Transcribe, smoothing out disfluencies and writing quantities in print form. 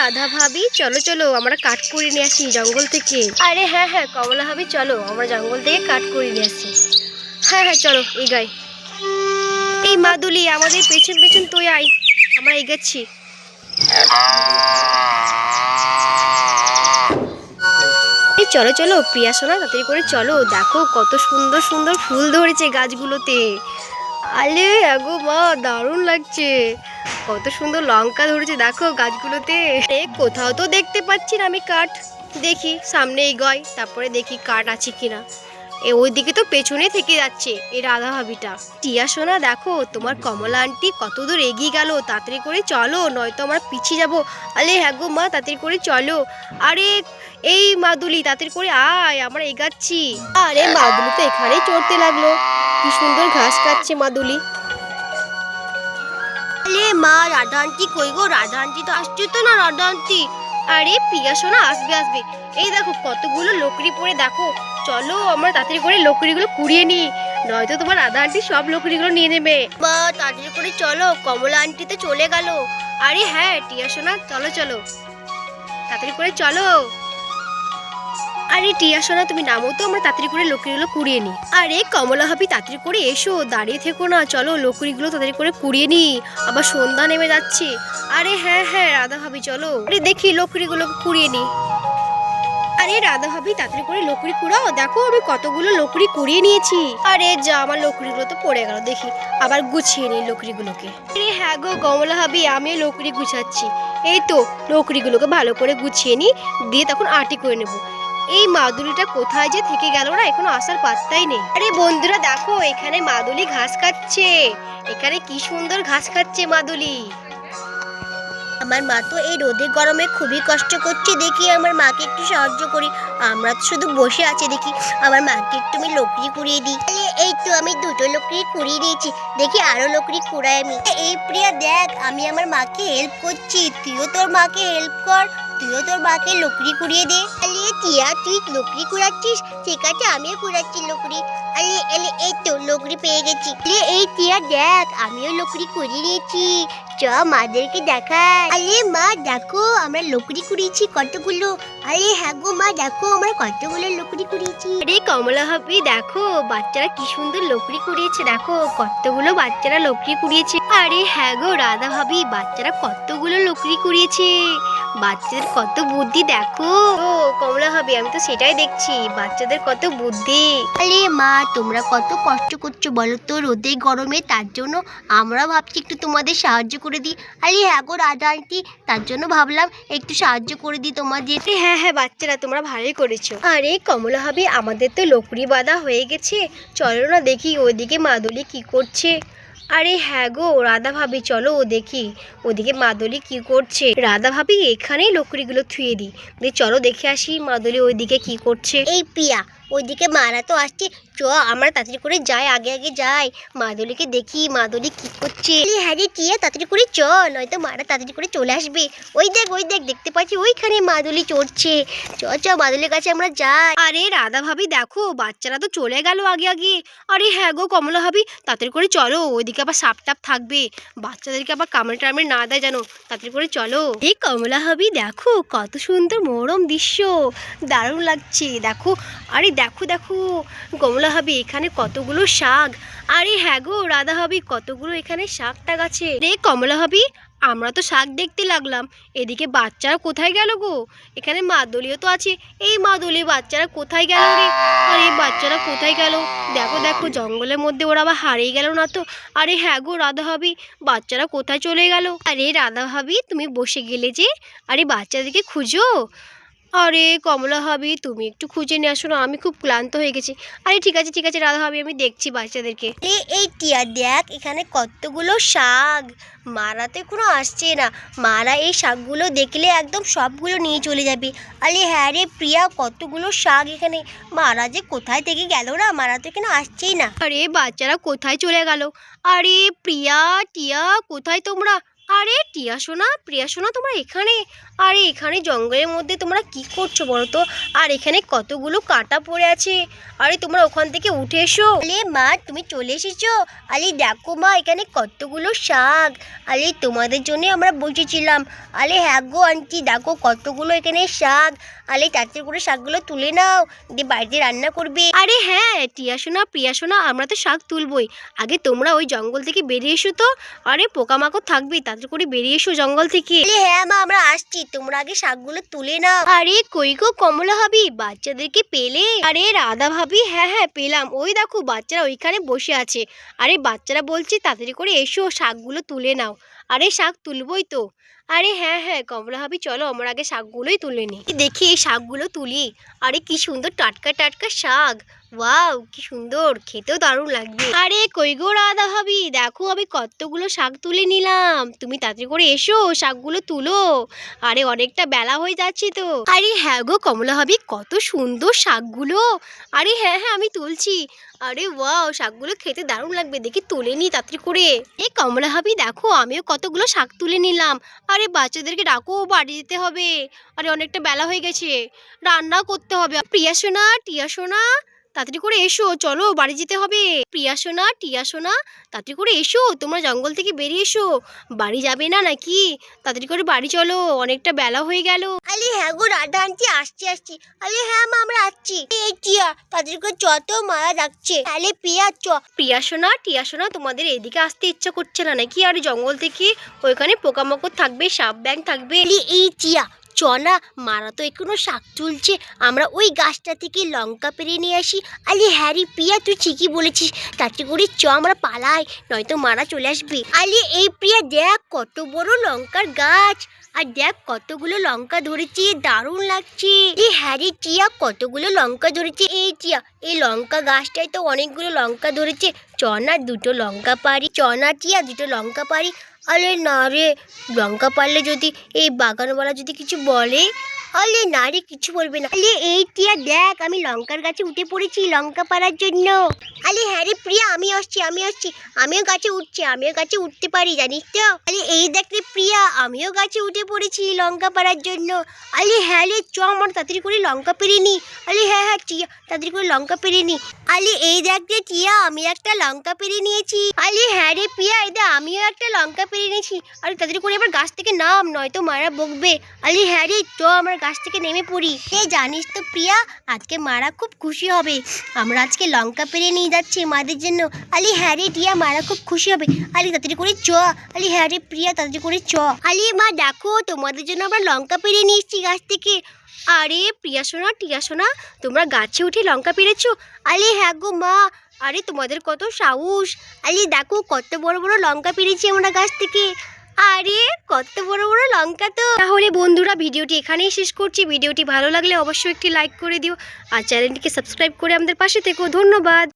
রাধা ভাবি চলো চলো আমরা কাঠ কুড়িয়ে নিয়ে আসি জঙ্গল থেকে। আরে হ্যাঁ হ্যাঁ কমলা ভাবি চলো আমরা জঙ্গল থেকে কাঠ কুড়িয়ে নিয়ে আসি। হ্যাঁ হ্যাঁ চলো এগাই। এই মাদুলি আমাদের পেছন পেছন তুই আয়, আমরা এগাচ্ছি। এই চলো চলো প্রিয়া সোনা তাড়াতাড়ি করে চলো, দেখো কত সুন্দর সুন্দর ফুল ধরেছে গাছগুলোতে। আলে আগো মা দারুণ লাগছে, কত সুন্দর লঙ্কা ধরেছে দেখো গাছগুলোতে। কোথাও তো দেখতে পাচ্ছি না আমি কাঠ, দেখি সামনে এগোয় তারপরে দেখি কাঠ আছে কিনা। ওইদিকে তো পেছনে থেকে যাচ্ছে এই রাধা ভাবিটা। টিয়া সোনা দেখো তোমার কমলা আন্টি কত দূর এগিয়ে গেল, তাড়াতাড়ি করে চলো নয়তো আমরা পিছিয়ে যাবো। আরে হ্যাঁ গো মা তাড়াতাড়ি করে চলো। আরে এই মাদুলি তাড়াতাড়ি করে আয় আমরা এগাচ্ছি। আরে মাদুলি তো এখানেই চড়তে লাগলো, কি সুন্দর ঘাস খাচ্ছে মাদুলি। আরে মা রাধা আন্টি কই গো, রাধা আন্টি তো আসছে তো না রাধা আন্টি। আরে প্রিয়া সোনা আসবে আসবে, এই দেখো কতগুলো লকড়ি পড়ে, দেখো চলো আমরা তাড়াতাড়ি করে লকড়িগুলো কুড়িয়ে নিই, নয়তো তোমার রাধা আন্টি সব লকড়িগুলো নিয়ে নেবে। মা তাড়াতাড়ি করে চলো কমলা আন্টি তো চলে গেল। আরে হ্যাঁ টিয়া সোনা চলো চলো তাড়াতাড়ি করে চলো। আরে টিয়া সোনা তুমি নামো তো, আমরা তাড়াতাড়ি করে লকড়িগুলো কুড়িয়ে নিই। আরে কমলা ভাবি তাড়াতাড়ি করে এসো, দাঁড়িয়ে থেকো না, চলো লকড়িগুলো তাড়াতাড়ি করে কুড়িয়ে নিই, আবার সন্ধ্যা নেমে যাচ্ছে। আরে হ্যাঁ হ্যাঁ রাধা ভাবি চলো, আরে দেখি লকড়িগুলো কুড়িয়ে নিই। আরে রাধা ভাবি তাড়াতাড়ি করে লকড়ি কুড়াও, দেখো আমি কতগুলো লকড়ি কুড়িয়ে নিয়েছি। আরে যা আমার লকড়িগুলো তো পড়ে গেল, দেখি আবার গুছিয়ে নিই লকড়িগুলোকে। আরে হ্যাঁ গো কমলা ভাবি আমিও লকড়ি গুছাচ্ছি, এই তো লকড়িগুলোকে ভালো করে গুছিয়ে নিই, দিয়ে তখন আটি করে নেবো। এই মাদুলিটা কোথায় যে থেকে গেল না, এখনো আসার পাত্তাই নেই। আরে বন্ধুরা দেখো এখানে মাদুলি ঘাস খাচ্ছে, এখানে কি সুন্দর ঘাস খাচ্ছে মাদুলি। আমার মা তো এই রোদের গরমে খুবই কষ্ট করছে, দেখি আমার মাকে একটু সাহায্য করি। আমরা তো শুধু বসে আছি, দেখি আমার মাকে একটু আমি লকড়ি কুড়িয়ে দিই। এই তো আমি দুটো লকড়ি কুড়িয়ে দিয়েছি, দেখি আরো লকড়ি কুড়াই আমি। এই প্রিয়া দেখ আমি আমার মাকে হেল্প করছি, তুইও তোর মাকে হেল্প কর, তুইও তোর মাকে লকড়ি কুড়িয়ে দে। আরে টিয়া তুই লকড়ি কুড়াচ্ছিস, ঠিক আছে আমিও কুড়াচ্ছি লকড়ি। আরে এলে এই তো লকড়ি পেয়ে গেছি। এই টিয়া দেখ আমিও লকড়ি কুড়িয়ে নিয়েছি, চ মাদেরকে দেখাই। আরে মা দেখো আমরা লকড়ি কুড়িয়েছি কতগুলো। আরে হ্যাঁ গো মা দেখো আমরা কতগুলো লকড়ি কুড়িয়েছি। আরে কমলা ভাবি দেখো বাচ্চারা কি সুন্দর লকড়ি কুড়িয়েছে, দেখো কতগুলো বাচ্চারা লকড়ি কুড়িয়েছে। আরে হ্যাঁ গো রাধা ভাবি বাচ্চারা কতগুলো লকড়ি কুড়িয়েছে, বাচ্চাদের কত বুদ্ধি দেখো। ও কমলা ভাবি আমি তো সেটাই দেখছি, বাচ্চাদের কত বুদ্ধি। আরে মা তোমরা কত কষ্ট করছো বলো তো রোদে গরমে, তার জন্য আমরা ভাবছি একটু তোমাদের সাহায্য করে দিই। আরে হ্যাঁ গো রাধা আন্টি তার জন্য ভাবলাম একটু সাহায্য করে দিই তোমাদের। হ্যাঁ হ্যাঁ বাচ্চারা তোমরা ভালোই করেছো। আরে কমলা ভাবি আমাদের তো লকড়ি বাঁধা হয়ে গেছে, চলো না দেখি ওইদিকে মাদুলি কি করছে। আরে হ্যাঁ গো রাধা ভাবি চলো ও দেখি ওদিকে মাদুলি কি করছে। রাধা ভাবি এখানেই লকড়িগুলো থুয়ে দিই, চলো দেখে আসি মাদুলি ওইদিকে কি করছে। এই পিয়া ওইদিকে মারা তো আসছে, চ আমরা তাড়াতাড়ি করে যাই, আগে আগে যাই, মাদুলিকে দেখি মাদুলি কি করছে। হ্যাঁ রে টিয়া তাড়াতাড়ি করে চ, নয়তো মারা তাড়াতাড়ি করে চলে আসবে। ওই দেখ দেখতে পাচ্ছি ওইখানে মাদুলি চড়ছে, চ চ মাদুলির কাছে আমরা যাই। আরে রাধা ভাবি দেখো বাচ্চারা তো চলে গেল আগে আগে। আরে হ্যাঁ গো কমলা ভাবি তাড়াতাড়ি করে চলো, ওইদিকে আবার সাপ টাপ থাকবে, বাচ্চাদেরকে আবার কামড়ে টামড়ে না দেয় যেন, তাড়াতাড়ি করে চলো। এই কমলা ভাবি দেখো কত সুন্দর মনোরম দৃশ্য, দারুণ লাগছে দেখো। আরে দেখো দেখো কমলা ভাবি এখানে কতগুলো শাক। আরে হ্যাঁ গো রাধা ভাবি কতগুলো এখানে শাক টাক আছে। রে কমলা ভাবি আমরা তো শাক দেখতে লাগলাম, এদিকে বাচ্চারা কোথায় গেল গো, এখানে মাদুলিও তো আছে, এই মাদুলি বাচ্চারা কোথায় গেল রে। আরে বাচ্চারা কোথায় গেল, দেখো দেখো জঙ্গলের মধ্যে ওরা আবার হারিয়ে গেল না তো। আরে হ্যাঁ গো রাধা ভাবি বাচ্চারা কোথায় চলে গেল। আরে রাধা ভাবি তুমি বসে গেলে যে, আরে বাচ্চাদেরকে খুঁজো। আরে কমলা ভাবি তুমি একটু খুঁজে নিয়ে আসো না, আমি খুব ক্লান্ত হয়ে গেছি। আরে ঠিক আছে রাধা ভাবি আমি দেখছি বাচ্চাদেরকে। এই টিয়া দেখ এখানে কতগুলো শাক, মারা তো এখনো আসছে না, মারা এই শাকগুলো দেখলে একদম সবগুলো নিয়ে চলে যাবে। আরে হ্যাঁ রে প্রিয়া কতগুলো শাক এখানে, মারা যে কোথায় থেকে গেল না, মারা তো এখানে আসছেই না। আরে বাচ্চারা কোথায় চলে গেল, আরে প্রিয়া টিয়া কোথায় তোমরা। আরে টিয়া সোনা, প্রিয়া সোনা, তোমরা এখানে? আরে এখানে জঙ্গলের মধ্যে তোমরা কি করছো বলো তো? আর এখানে কতগুলো কাটা পড়ে আছে। আরে তোমরা ওখান থেকে উঠে এসো। আরে মা, তুমি চলে এসেছো? আরে দেখো মা, এখানে কতগুলো শাক। আরে তোমাদের জন্য আমরা বসেছিলাম। আরে হ্যাঁ গো আন্টি, দেখো কতগুলো এখানে শাক। আরে তাড়াতাড়ি করে শাকগুলো তুলে নাও, দিয়ে বাড়িতে রান্না করবে। আরে হ্যাঁ টিয়া সোনা, প্রিয়া সোনা, আমরা তো শাক তুলবই। আগে তোমরা ওই জঙ্গল থেকে বেরিয়ে এসো তো। আরে পোকামাকড় থাকবে, তাড়াতাড়ি করে বেরিয়ে এসো জঙ্গল থেকে। হ্যাঁ মা, আমরা আসছি, তোমরা আগে শাকগুলো তুলে নাও। আরে কই গো কমলা ভাবি, বাচ্চাদেরকে পেলে? আরে রাধা ভাবি, হ্যাঁ হ্যাঁ পেলাম, ওই দেখো বাচ্চারা ওইখানে বসে আছে। আরে বাচ্চারা বলছে তাড়াতাড়ি করে এসো, শাকগুলো তুলে নাও। আরে শাক তুলবই তো। আরে হ্যাঁ হ্যাঁ কমলা ভাবি, চলো আমরা আগে শাকগুলোই তুলে নিই। দেখি এই শাকগুলো তুলি। আরে কি সুন্দর টাটকা টাটকা শাক, ওয়াও কি সুন্দর, খেতেও দারুণ লাগবে। আরে কই গো রাধা ভাবি, দেখো আমি কতগুলো শাক তুলে নিলাম, তুমি তাড়াতাড়ি করে এসো শাকগুলো তুলো। আরে অনেকটা বেলা হয়ে যাচ্ছে তো। আরে হ্যাঁ গো কমলা ভাবি, কত সুন্দর শাকগুলো। আরে হ্যাঁ হ্যাঁ আমি তুলছি। আরে ওয়াও, শাকগুলো খেতে দারুণ লাগবে, দেখি তুলে নি তাড়াতাড়ি করে। এই কমলা ভাবি দেখো, আমিও কতগুলো শাক তুলে নিলাম। আরে বাচ্চাদেরকে ডাকো, বাড়ি যেতে হবে। আরে অনেকটা বেলা হয়ে গেছে, রান্নাও করতে হবে। প্রিয়া সোনা, টিয়া সোনা, তাড়াতাড়ি করে এসো, চলো বাড়ি যেতে হবে। প্রিয়া সোনা, টিয়া সোনা, তাড়াতাড়ি করে এসো, তোমরা জঙ্গল থেকে বেরিয়ে এসো। বাড়ি যাবে না নাকি? তাড়াতাড়ি করে বাড়ি চলো, অনেকটা বেলা হয়ে গেল। আরে হ্যাঁ গো রাধা আন্টি, আসছি আসছি। আরে হ্যাঁ মা, আমরা আসছি। এই টিয়া, তাড়াতাড়ি করে চ তো, মারা যাচ্ছে। তাহলে প্রিয়া চ। প্রিয়া সোনা, টিয়া সোনা, তোমাদের এদিকে আসতে ইচ্ছা করছে না নাকি? আর জঙ্গল থেকে ওইখানে পোকামাকড় থাকবে, সাপ ব্যাঙ থাকবে। এই টিয়া চ না, মারা তো এখনো শাক তুলছে, আমরা ওই গাছটা থেকে লঙ্কা পেরে নিয়ে আসি। আরে হ্যাঁ রে প্রিয়া, তুই ঠিকই বলেছিস, তাড়াতাড়ি করে চ আমরা পালাই, নয়তো মারা চলে আসবে। আরে এই প্রিয়া দেখ, কত বড় লঙ্কার গাছ, আর দেখ কতগুলো লঙ্কা ধরেছে, দারুণ লাগছে। এই হ্যাঁ রে টিয়া, কতগুলো লঙ্কা ধরেছে। এই টিয়া, এই লঙ্কা গাছটায় তো অনেকগুলো লঙ্কা ধরেছে, চ না দুটো লঙ্কা পারি, চ না টিয়া দুটো লঙ্কা পারি। আরে না রে, লঙ্কা পারলে যদি এই বাগানওয়ালা যদি কিছু বলে? আরে না রে, কিছু বলবে না। আরে এই টিয়া দেখ, আমি লঙ্কার গাছে উঠে পড়েছি লঙ্কা পাড়ার জন্য। আরে হ্যাঁ রে প্রিয়া, আমি আসছি, আমিও গাছে উঠছি, আমিও গাছে উঠতে পারি জানিস তো। আরে এই দেখ রে প্রিয়া, আমিও গাছে উঠে পড়েছি লঙ্কা পাড়ার জন্য। আরে হ্যাঁ রে চ, আমার তাড়াতাড়ি করে লঙ্কা পেরে নি। আরে হ্যাঁ হ্যাঁ টিয়া, তাড়াতাড়ি করে লঙ্কা পেরে নি। আরে এই দেখ রে টিয়া, আমি একটা লঙ্কা পেরে নিয়েছি। আরে হ্যাঁ রে প্রিয়া, এই দেখ আমিও একটা লঙ্কা পেরে নিয়েছি। আরে তাড়াতাড়ি করে আবার গাছ থেকে নাম, নয়তো মারা বকবে। আরে হ্যাঁ রে চ, আমরা গাছ থেকে নেমে পড়ি। জানিস তো প্রিয়া, আজকে মারা খুব খুশি হবে, আমরা আজকে লঙ্কা পেরে নিয়ে যাচ্ছি মাদের জন্য। আরে হ্যাঁ রে টিয়া, মারা খুব খুশি হবে। আরে তাড়াতাড়ি করে চ। আরে হ্যাঁ রে প্রিয়া, তাড়াতাড়ি করে চ। আরে মা দেখো, তোমাদের জন্য আমরা লঙ্কা পেরে নিয়ে এসেছি গাছ থেকে। আরে প্রিয়া সোনা, টিয়া সোনা, তোমরা গাছে উঠে লঙ্কা পেরেছো? আরে হ্যাঁ গো মা, আরে তোমাদের কত সাহস। আরে দেখো কত বড় বড় লঙ্কা পেরেছি আমরা গাছ থেকে। আরে কত বড় বড় লঙ্কা তো। তাহলে বন্ধুরা, ভিডিওটি এখানেই শেষ করছি। ভিডিওটি ভালো লাগলে অবশ্যই একটি লাইক করে দিও, আর চ্যানেলটিকে সাবস্ক্রাইব করে আমাদের পাশে থেকো। ধন্যবাদ।